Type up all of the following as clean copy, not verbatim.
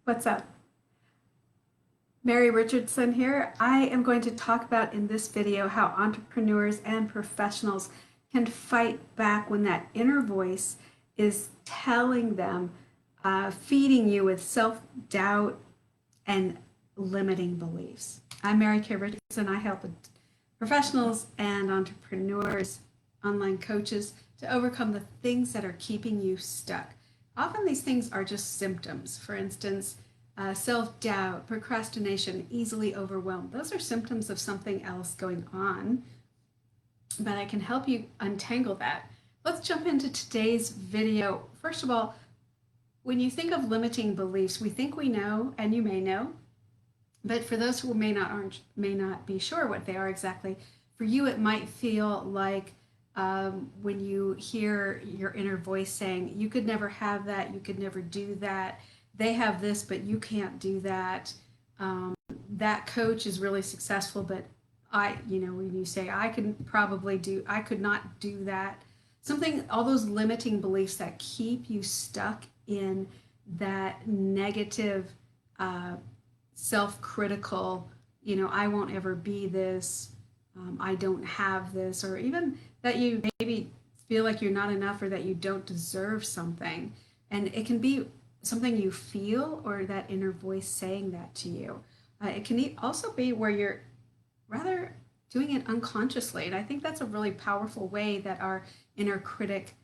What's up? Mary Richardson here. I am going to talk about in this video how entrepreneurs and professionals can fight back when that inner voice is telling them, feeding you with self-doubt and limiting beliefs. I'm Mary K. Richardson. I help professionals and entrepreneurs, online coaches, to overcome the things that are keeping you stuck. Often these things are just symptoms. For instance, self-doubt, procrastination, easily overwhelmed. Those are symptoms of something else going on, but I can help you untangle that. Let's jump into today's video. First of all, when you think of limiting beliefs, we think we know, and you may know, but for those who may not be sure what they are exactly, for you it might feel like when you hear your inner voice saying, you could never have that, you could never do that, they have this, but you can't do that. That coach is really successful, but when you say, I could not do that. All those limiting beliefs that keep you stuck in that negative, self-critical, I won't ever be this, I don't have this, or even that you maybe feel like you're not enough or that you don't deserve something. And it can be something you feel or that inner voice saying that to you. It can also be where you're rather doing it unconsciously. And I think that's a really powerful way that our inner critic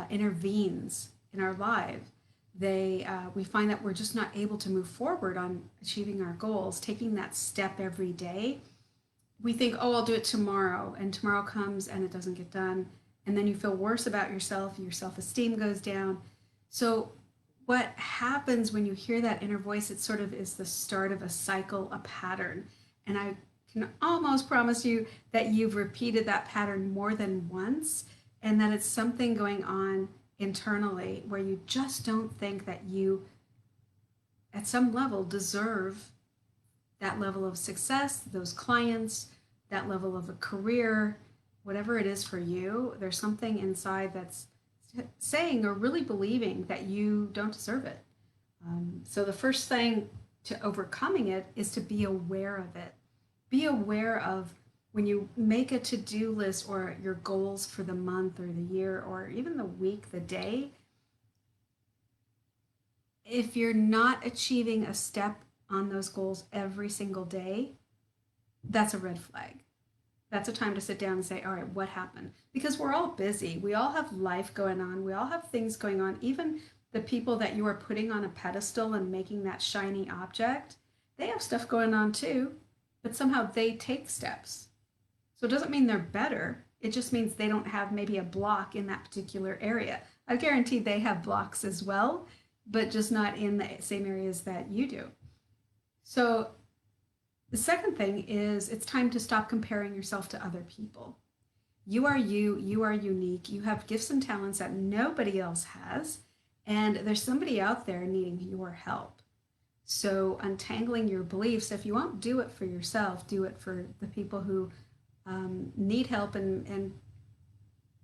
intervenes in our lives. We find that we're just not able to move forward on achieving our goals, taking that step every day. We think, oh, I'll do it tomorrow, and tomorrow comes and it doesn't get done. And then you feel worse about yourself, your self-esteem goes down. So what happens when you hear that inner voice, it sort of is the start of a cycle, a pattern. And I can almost promise you that you've repeated that pattern more than once, and that it's something going on internally where you just don't think that you, at some level, deserve that level of success, those clients, that level of a career, whatever it is for you. There's something inside that's saying or really believing that you don't deserve it. So the first thing to overcoming it is to be aware of it. Be aware of when you make a to-do list or your goals for the month or the year or even the week, the day. If you're not achieving a step on those goals every single day, that's a red flag. That's a time to sit down and say, all right, what happened? Because we're all busy. We all have life going on. We all have things going on. Even the people that you are putting on a pedestal and making that shiny object, they have stuff going on too, but somehow they take steps. So it doesn't mean they're better. It just means they don't have maybe a block in that particular area. I guarantee they have blocks as well, but just not in the same areas that you do. So the second thing is it's time to stop comparing yourself to other people. You are unique, you have gifts and talents that nobody else has, and there's somebody out there needing your help. So untangling your beliefs, if you won't do it for yourself, do it for the people who need help and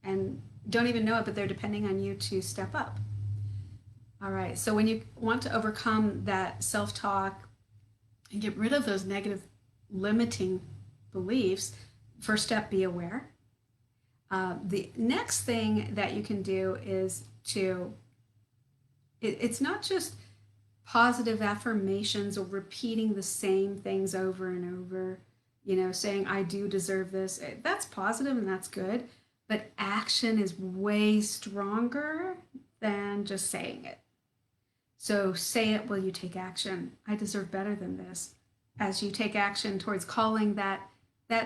don't even know it, but they're depending on you to step up. All right, so when you want to overcome that self-talk, and get rid of those negative limiting beliefs, first step, be aware. The next thing that you can do is it's not just positive affirmations or repeating the same things over and over, saying, I do deserve this. That's positive and that's good, but action is way stronger than just saying it. So say it while you take action. I deserve better than this. As you take action towards calling that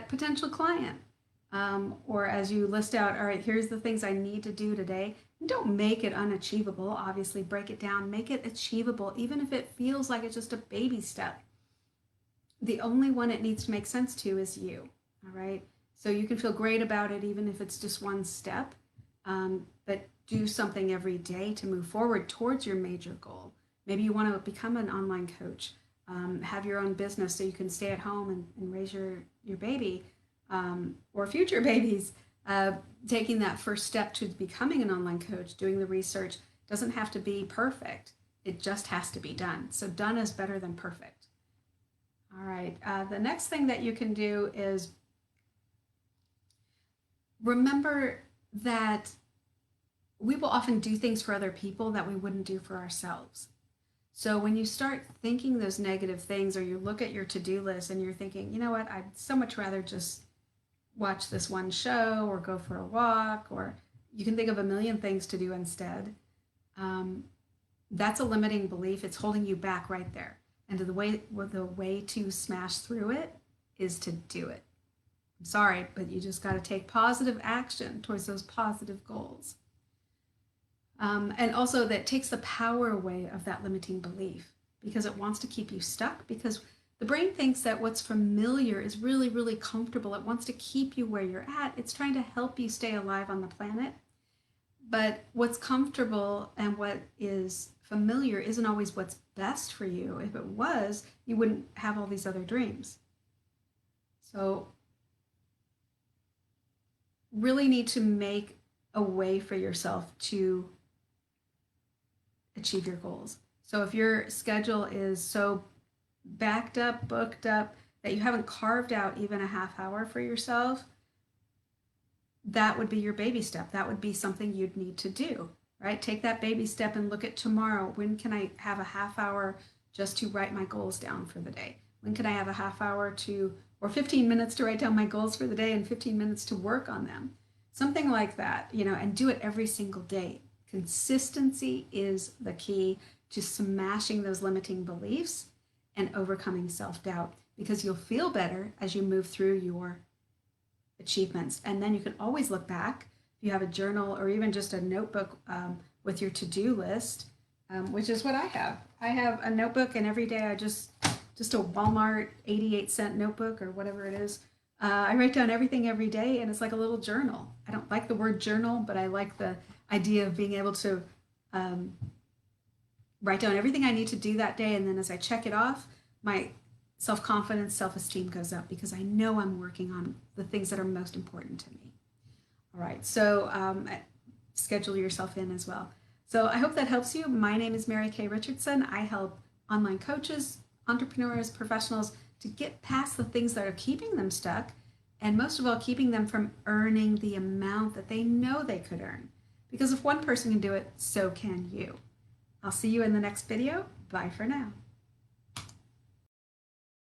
potential client, or as you list out, all right, here's the things I need to do today. And don't make it unachievable. Obviously, break it down. Make it achievable, even if it feels like it's just a baby step. The only one it needs to make sense to is you. All right. So you can feel great about it, even if it's just one step. But do something every day to move forward towards your major goal. Maybe you want to become an online coach, have your own business so you can stay at home and raise your baby or future babies. Taking that first step to becoming an online coach, doing the research, doesn't have to be perfect. It just has to be done. So done is better than perfect. All right. The next thing that you can do is remember that we will often do things for other people that we wouldn't do for ourselves. So when you start thinking those negative things, or you look at your to-do list and you're thinking, you know what, I'd so much rather just watch this one show or go for a walk, or you can think of a million things to do instead. That's a limiting belief. It's holding you back right there. And the way to smash through it is to do it. I'm sorry, but you just got to take positive action towards those positive goals. And also that takes the power away of that limiting belief, because it wants to keep you stuck, because the brain thinks that what's familiar is really, really comfortable. It wants to keep you where you're at. It's trying to help you stay alive on the planet. But what's comfortable and what is familiar isn't always what's best for you. If it was, you wouldn't have all these other dreams. So really need to make a way for yourself to achieve your goals. So if your schedule is so backed up, booked up, that you haven't carved out even a half hour for yourself, that would be your baby step. That would be something you'd need to do, right? Take that baby step and look at tomorrow. When can I have a half hour just to write my goals down for the day? When can I have a half hour or 15 minutes to write down my goals for the day and 15 minutes to work on them? Something like that, and do it every single day. Consistency is the key to smashing those limiting beliefs and overcoming self-doubt, because you'll feel better as you move through your achievements. And then you can always look back if you have a journal or even just a notebook with your to-do list, which is what I have. I have a notebook, and every day I just a Walmart 88-cent notebook or whatever it is. I write down everything every day, and it's like a little journal. I don't like the word journal, but I like the idea of being able to write down everything I need to do that day, and then as I check it off, my self-confidence, self-esteem goes up, because I know I'm working on the things that are most important to me. All right, so schedule yourself in as well. So I hope that helps you. My name is Mary Kay Richardson. I help online coaches, entrepreneurs, professionals to get past the things that are keeping them stuck, and most of all, keeping them from earning the amount that they know they could earn. Because if one person can do it, so can you. I'll see you in the next video. Bye for now.